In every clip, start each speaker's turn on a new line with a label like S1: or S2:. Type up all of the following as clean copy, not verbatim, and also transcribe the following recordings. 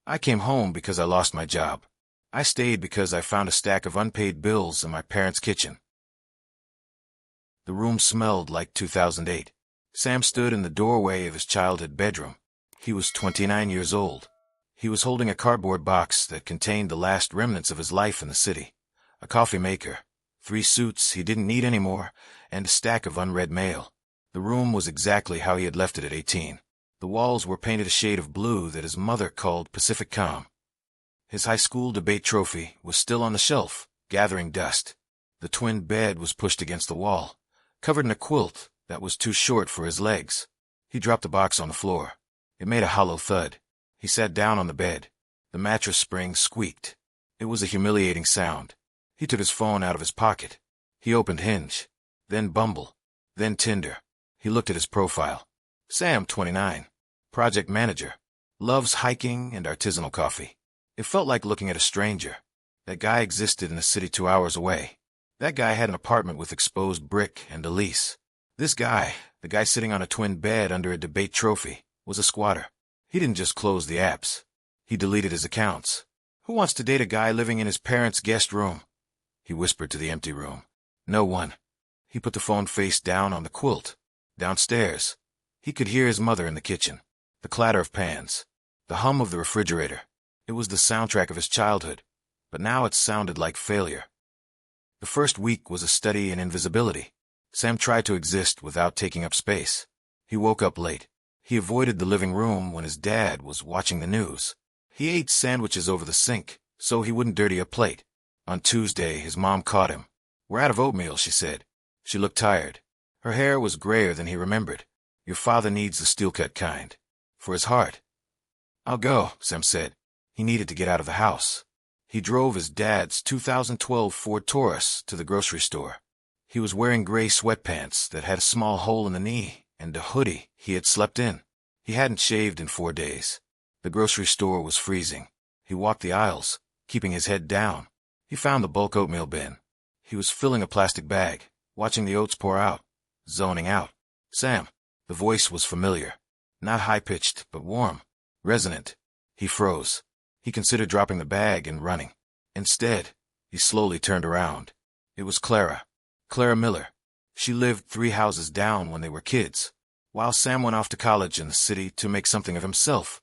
S1: I came home because I lost my job. I stayed because I found a stack of unpaid bills in my parents' kitchen. The room smelled like 2008. Sam stood in the doorway of his childhood bedroom. He was 29 years old. He was holding a cardboard box that contained the last remnants of his life in the city. A coffee maker, 3 suits he didn't need anymore, and a stack of unread mail. The room was exactly how he had left it at 18. The walls were painted a shade of blue that his mother called Pacific Calm. His high school debate trophy was still on the shelf, gathering dust. The twin bed was pushed against the wall, covered in a quilt that was too short for his legs. He dropped the box on the floor. It made a hollow thud. He sat down on the bed. The mattress spring squeaked. It was a humiliating sound. He took his phone out of his pocket. He opened Hinge, then Bumble, then Tinder. He looked at his profile. Sam, 29. Project manager. Loves hiking and artisanal coffee. It felt like looking at a stranger. That guy existed in a city 2 hours away. That guy had an apartment with exposed brick and a lease. This guy, the guy sitting on a twin bed under a debate trophy, was a squatter. He didn't just close the apps. He deleted his accounts. Who wants to date a guy living in his parents' guest room? He whispered to the empty room. No one. He put the phone face down on the quilt. Downstairs, he could hear his mother in the kitchen. The clatter of pans. The hum of the refrigerator. It was the soundtrack of his childhood, but now it sounded like failure. The first week was a study in invisibility. Sam tried to exist without taking up space. He woke up late. He avoided the living room when his dad was watching the news. He ate sandwiches over the sink, so he wouldn't dirty a plate. On Tuesday, his mom caught him. We're out of oatmeal, she said. She looked tired. Her hair was grayer than he remembered. Your father needs the steel-cut kind. For his heart. I'll go, Sam said. He needed to get out of the house. He drove his dad's 2012 Ford Taurus to the grocery store. He was wearing gray sweatpants that had a small hole in the knee and a hoodie he had slept in. He hadn't shaved in 4 days. The grocery store was freezing. He walked the aisles, keeping his head down. He found the bulk oatmeal bin. He was filling a plastic bag, watching the oats pour out, zoning out. Sam. The voice was familiar. Not high-pitched, but warm, resonant. He froze. He considered dropping the bag and running. Instead, he slowly turned around. It was Clara. Clara Miller. She lived 3 houses down when they were kids. While Sam went off to college in the city to make something of himself,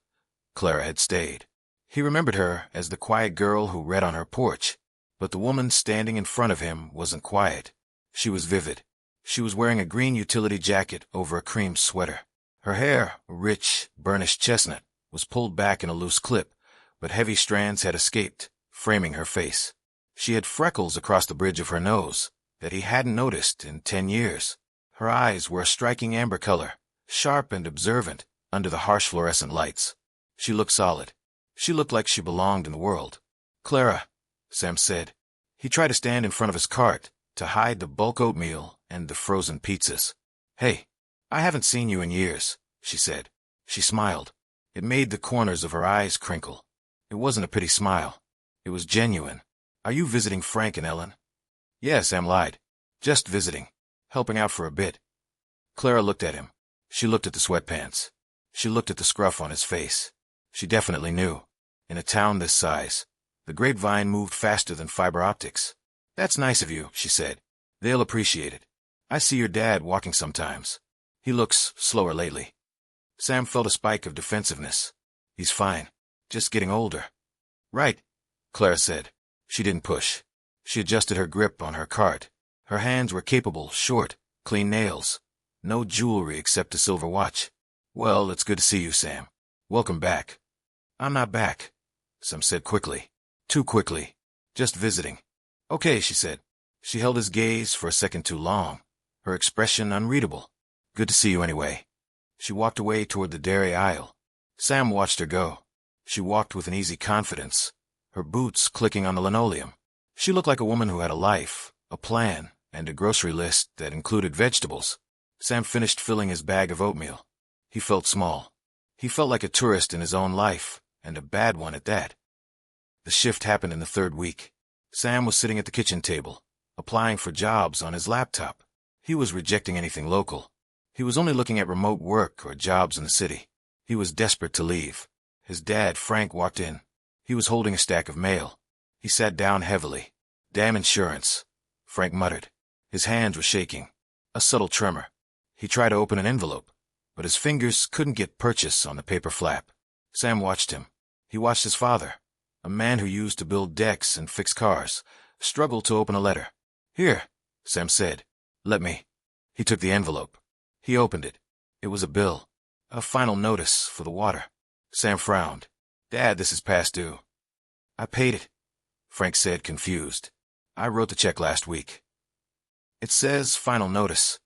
S1: Clara had stayed. He remembered her as the quiet girl who read on her porch. But the woman standing in front of him wasn't quiet. She was vivid. She was wearing a green utility jacket over a cream sweater. Her hair, a rich, burnished chestnut, was pulled back in a loose clip, but heavy strands had escaped, framing her face. She had freckles across the bridge of her nose that he hadn't noticed in 10 years. Her eyes were a striking amber color, sharp and observant under the harsh fluorescent lights. She looked solid. She looked like she belonged in the world. Clara, Sam said. He tried to stand in front of his cart to hide the bulk oatmeal and the frozen pizzas. Hey, I haven't seen you in years, she said. She smiled. It made the corners of her eyes crinkle. It wasn't a pity smile. It was genuine. Are you visiting Frank and Ellen? Yes, Sam lied. Just visiting. Helping out for a bit. Clara looked at him. She looked at the sweatpants. She looked at the scruff on his face. She definitely knew. In a town this size, the grapevine moved faster than fiber optics. That's nice of you, she said. They'll appreciate it. I see your dad walking sometimes. He looks slower lately. Sam felt a spike of defensiveness. He's fine. Just getting older. Right, Clara said. She didn't push. She adjusted her grip on her cart. Her hands were capable, short, clean nails. No jewelry except a silver watch. Well, it's good to see you, Sam. Welcome back. I'm not back, Sam said quickly. Too quickly. Just visiting. Okay, she said. She held his gaze for a second too long, her expression unreadable. Good to see you anyway. She walked away toward the dairy aisle. Sam watched her go. She walked with an easy confidence, her boots clicking on the linoleum. She looked like a woman who had a life, a plan, and a grocery list that included vegetables. Sam finished filling his bag of oatmeal. He felt small. He felt like a tourist in his own life, and a bad one at that. The shift happened in the 3rd week. Sam was sitting at the kitchen table, applying for jobs on his laptop. He was rejecting anything local. He was only looking at remote work or jobs in the city. He was desperate to leave. His dad, Frank, walked in. He was holding a stack of mail. He sat down heavily. "Damn insurance," Frank muttered. His hands were shaking. A subtle tremor. He tried to open an envelope, but his fingers couldn't get purchase on the paper flap. Sam watched him. He watched his father, a man who used to build decks and fix cars, struggle to open a letter. "Here," Sam said. "Let me." He took the envelope. He opened it. It was a bill. A final notice for the water. Sam frowned. "Dad, this is past due." "I paid it," Frank said, confused. "I wrote the check last week." "It says final notice,"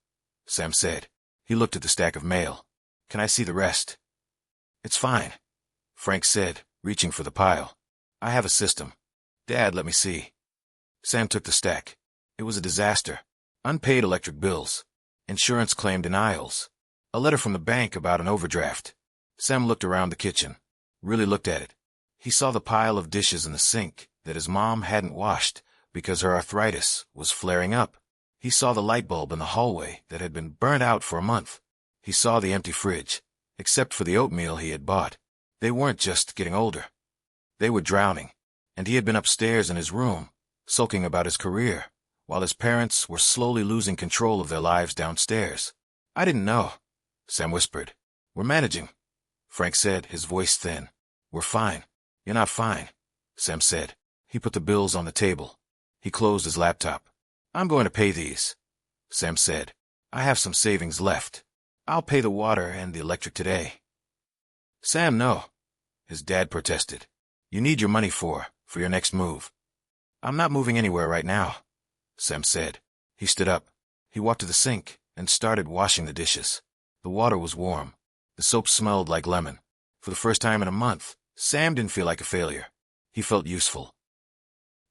S1: Sam said. He looked at the stack of mail. "Can I see the rest?" "It's fine," Frank said, reaching for the pile. "I have a system." "Dad, let me see." Sam took the stack. It was a disaster. Unpaid electric bills. Insurance claim denials. A letter from the bank about an overdraft. Sam looked around the kitchen. Really looked at it. He saw the pile of dishes in the sink that his mom hadn't washed because her arthritis was flaring up. He saw the light bulb in the hallway that had been burnt out for a month. He saw the empty fridge, except for the oatmeal he had bought. They weren't just getting older. They were drowning, and he had been upstairs in his room, sulking about his career, while his parents were slowly losing control of their lives downstairs. "I didn't know," Sam whispered. "We're managing," Frank said, his voice thin. "We're fine." "You're not fine," Sam said. He put the bills on the table. He closed his laptop. "I'm going to pay these," Sam said. "I have some savings left. I'll pay the water and the electric today." "Sam, no," his dad protested. "You need your money for your next move." "I'm not moving anywhere right now," Sam said. He stood up. He walked to the sink and started washing the dishes. The water was warm. The soap smelled like lemon. For the first time in a month, Sam didn't feel like a failure. He felt useful.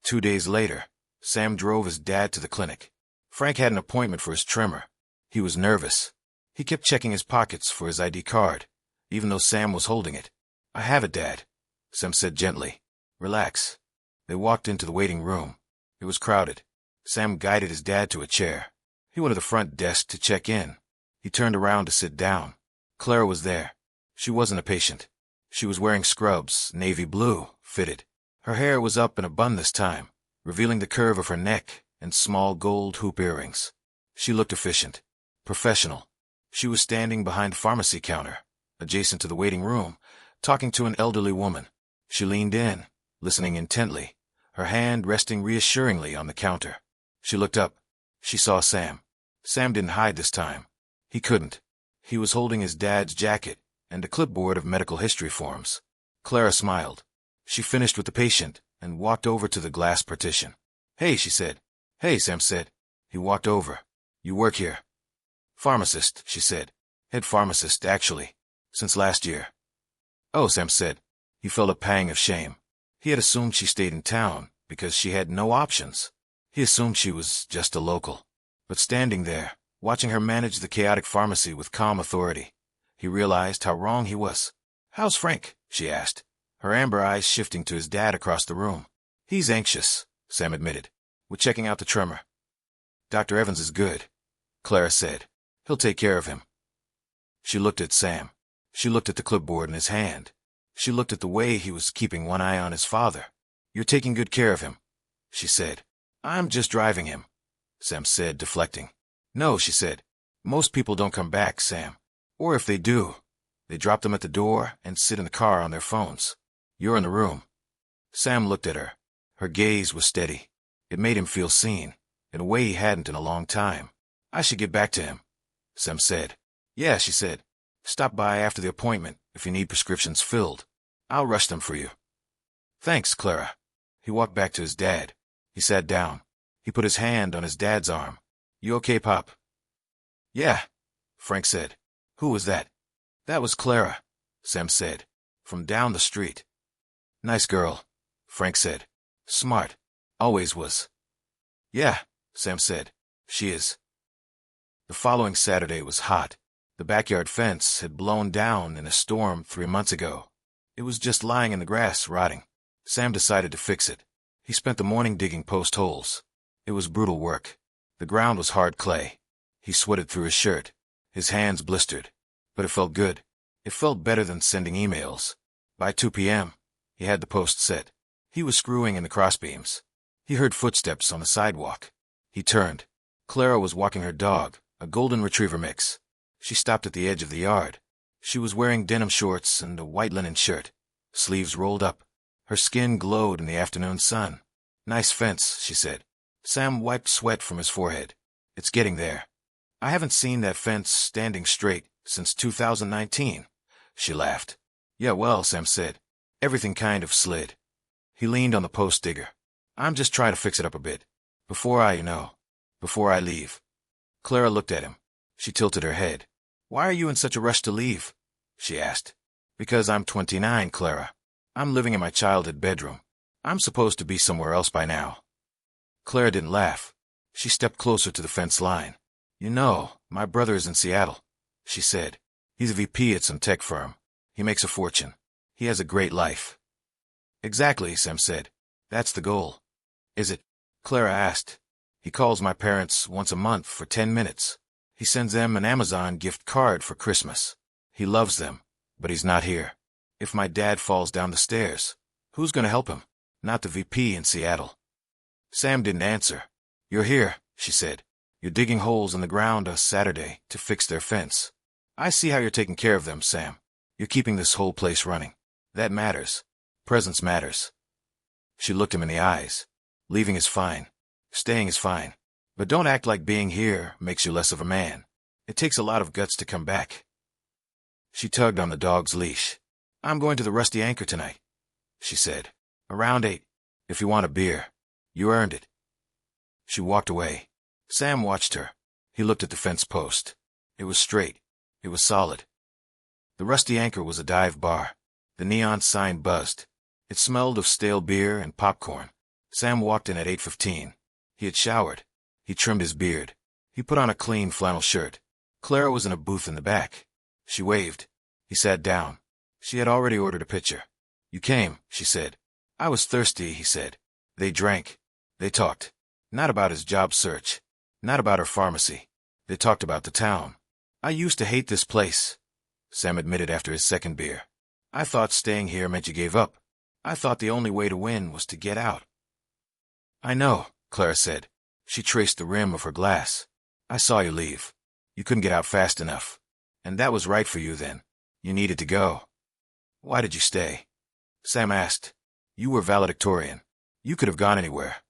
S1: 2 days later, Sam drove his dad to the clinic. Frank had an appointment for his tremor. He was nervous. He kept checking his pockets for his ID card, even though Sam was holding it. "I have it, Dad," Sam said gently. "Relax." They walked into the waiting room. It was crowded. Sam guided his dad to a chair. He went to the front desk to check in. He turned around to sit down. Clara was there. She wasn't a patient. She was wearing scrubs, navy blue, fitted. Her hair was up in a bun this time, revealing the curve of her neck and small gold hoop earrings. She looked efficient, professional. She was standing behind the pharmacy counter, adjacent to the waiting room, talking to an elderly woman. She leaned in, listening intently, her hand resting reassuringly on the counter. She looked up. She saw Sam. Sam didn't hide this time. He couldn't. He was holding his dad's jacket and a clipboard of medical history forms. Clara smiled. She finished with the patient and walked over to the glass partition. "Hey," she said. "Hey," Sam said. He walked over. "You work here?" "Pharmacist," she said. "Head pharmacist, actually. Since last year." "Oh," Sam said. He felt a pang of shame. He had assumed she stayed in town because she had no options. He assumed she was just a local. But standing there, watching her manage the chaotic pharmacy with calm authority, he realized how wrong he was. "How's Frank?" she asked, her amber eyes shifting to his dad across the room. "He's anxious," Sam admitted. "We're checking out the tremor." "Dr. Evans is good," Clara said. "He'll take care of him." She looked at Sam. She looked at the clipboard in his hand. She looked at the way he was keeping one eye on his father. "You're taking good care of him," she said. "I'm just driving him," Sam said, deflecting. "No," she said. "Most people don't come back, Sam. Or if they do, they drop them at the door and sit in the car on their phones. You're in the room." Sam looked at her. Her gaze was steady. It made him feel seen, in a way he hadn't in a long time. "I should get back to him," Sam said. "Yeah," she said. "Stop by after the appointment if you need prescriptions filled. I'll rush them for you." "Thanks, Clara." He walked back to his dad. He sat down. He put his hand on his dad's arm. "You okay, Pop?" "Yeah," Frank said. "Who was that?" "That was Clara," Sam said. "From down the street." "Nice girl," Frank said. "Smart. Always was." "Yeah," Sam said. "She is." The following Saturday was hot. The backyard fence had blown down in a storm 3 months ago. It was just lying in the grass, rotting. Sam decided to fix it. He spent the morning digging post holes. It was brutal work. The ground was hard clay. He sweated through his shirt. His hands blistered. But it felt good. It felt better than sending emails. By 2 p.m., he had the post set. He was screwing in the crossbeams. He heard footsteps on the sidewalk. He turned. Clara was walking her dog, a golden retriever mix. She stopped at the edge of the yard. She was wearing denim shorts and a white linen shirt, sleeves rolled up. Her skin glowed in the afternoon sun. "Nice fence," she said. Sam wiped sweat from his forehead. "It's getting there. I haven't seen that fence standing straight since 2019. She laughed. "Yeah, well," Sam said, "everything kind of slid." He leaned on the post digger. "I'm just trying to fix it up a bit. Before I leave." Clara looked at him. She tilted her head. "Why are you in such a rush to leave?" she asked. "Because I'm 29, Clara. I'm living in my childhood bedroom. I'm supposed to be somewhere else by now." Clara didn't laugh. She stepped closer to the fence line. "You know, my brother is in Seattle," she said. "He's a VP at some tech firm. He makes a fortune. He has a great life." "Exactly," Sam said. "That's the goal." "Is it?" Clara asked. "He calls my parents once a month for 10 minutes. He sends them an Amazon gift card for Christmas. He loves them, but he's not here. If my dad falls down the stairs, who's going to help him? Not the VP in Seattle." Sam didn't answer. "You're here," she said. "You're digging holes in the ground a Saturday to fix their fence. I see how you're taking care of them, Sam. You're keeping this whole place running. That matters. Presence matters." She looked him in the eyes. "Leaving is fine. Staying is fine. But don't act like being here makes you less of a man. It takes a lot of guts to come back." She tugged on the dog's leash. "I'm going to the Rusty Anchor tonight," she said. "Around 8. If you want a beer. You earned it." She walked away. Sam watched her. He looked at the fence post. It was straight. It was solid. The Rusty Anchor was a dive bar. The neon sign buzzed. It smelled of stale beer and popcorn. Sam walked in at 8:15. He had showered. He trimmed his beard. He put on a clean flannel shirt. Clara was in a booth in the back. She waved. He sat down. She had already ordered a pitcher. "You came," she said. "I was thirsty," he said. They drank. They talked. Not about his job search. Not about her pharmacy. They talked about the town. "I used to hate this place," Sam admitted after his second beer. "I thought staying here meant you gave up. I thought the only way to win was to get out." "I know," Clara said. She traced the rim of her glass. "I saw you leave. You couldn't get out fast enough. And that was right for you then. You needed to go." "Why did you stay?" Sam asked. "You were valedictorian. You could have gone anywhere."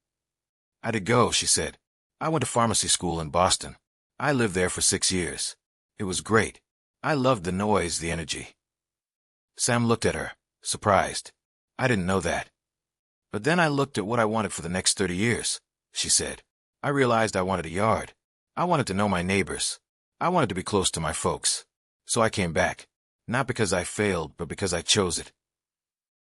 S1: "I did go," she said. "I went to pharmacy school in Boston. I lived there for 6 years. It was great. I loved the noise, the energy." Sam looked at her, surprised. "I didn't know that. But then I looked at what I wanted for the next 30 years, she said. "I realized I wanted a yard. I wanted to know my neighbors. I wanted to be close to my folks. So I came back. Not because I failed, but because I chose it."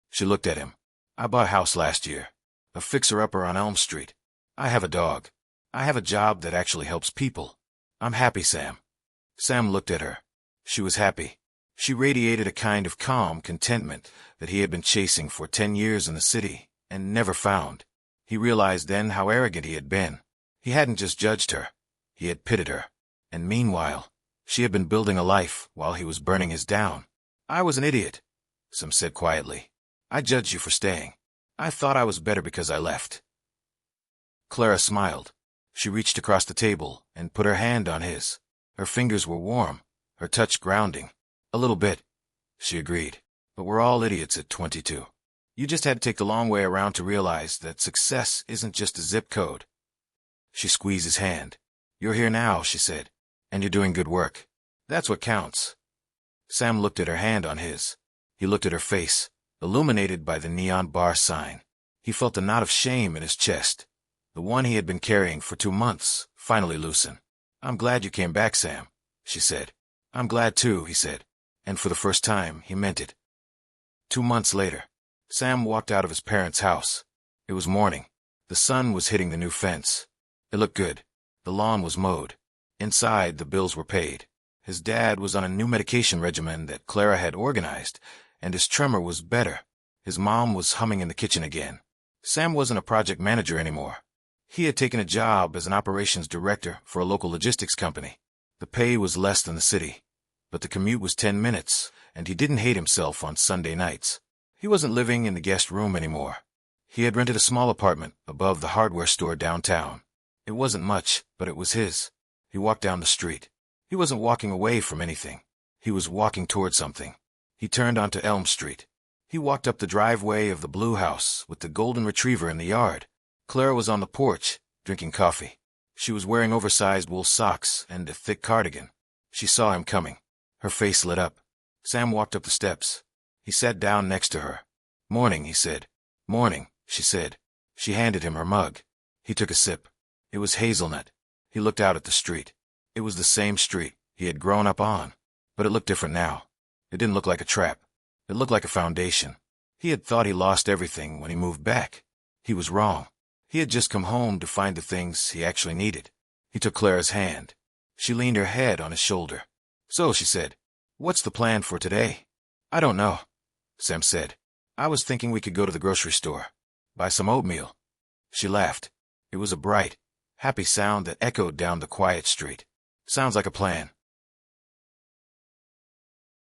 S1: She looked at him. "I bought a house last year. A fixer-upper on Elm Street. I have a dog. I have a job that actually helps people. I'm happy, Sam." Sam looked at her. She was happy. She radiated a kind of calm contentment that he had been chasing for 10 years in the city and never found. He realized then how arrogant he had been. He hadn't just judged her. He had pitted her. And meanwhile, she had been building a life while he was burning his down. "I was an idiot," Sam said quietly. "I judged you for staying. I thought I was better because I left." Clara smiled. She reached across the table and put her hand on his. Her fingers were warm, her touch grounding. "A little bit," she agreed. "But we're all idiots at 22. You just had to take the long way around to realize that success isn't just a zip code." She squeezed his hand. "You're here now," she said, "and you're doing good work. That's what counts." Sam looked at her hand on his. He looked at her face, illuminated by the neon bar sign. He felt a knot of shame in his chest. The one he had been carrying for 2 months finally loosened. "I'm glad you came back, Sam," she said. "I'm glad too," he said. And for the first time, he meant it. 2 months later, Sam walked out of his parents' house. It was morning. The sun was hitting the new fence. It looked good. The lawn was mowed. Inside, the bills were paid. His dad was on a new medication regimen that Clara had organized, and his tremor was better. His mom was humming in the kitchen again. Sam wasn't a project manager anymore. He had taken a job as an operations director for a local logistics company. The pay was less than the city, but the commute was 10 minutes, and he didn't hate himself on Sunday nights. He wasn't living in the guest room anymore. He had rented a small apartment above the hardware store downtown. It wasn't much, but it was his. He walked down the street. He wasn't walking away from anything. He was walking toward something. He turned onto Elm Street. He walked up the driveway of the blue house with the golden retriever in the yard. Clara was on the porch, drinking coffee. She was wearing oversized wool socks and a thick cardigan. She saw him coming. Her face lit up. Sam walked up the steps. He sat down next to her. "Morning," he said. "Morning," she said. She handed him her mug. He took a sip. It was hazelnut. He looked out at the street. It was the same street he had grown up on, but it looked different now. It didn't look like a trap. It looked like a foundation. He had thought he lost everything when he moved back. He was wrong. He had just come home to find the things he actually needed. He took Clara's hand. She leaned her head on his shoulder. "So," she said, "what's the plan for today?" "I don't know," Sam said. "I was thinking we could go to the grocery store. Buy some oatmeal." She laughed. It was a bright, happy sound that echoed down the quiet street. "Sounds like a plan,"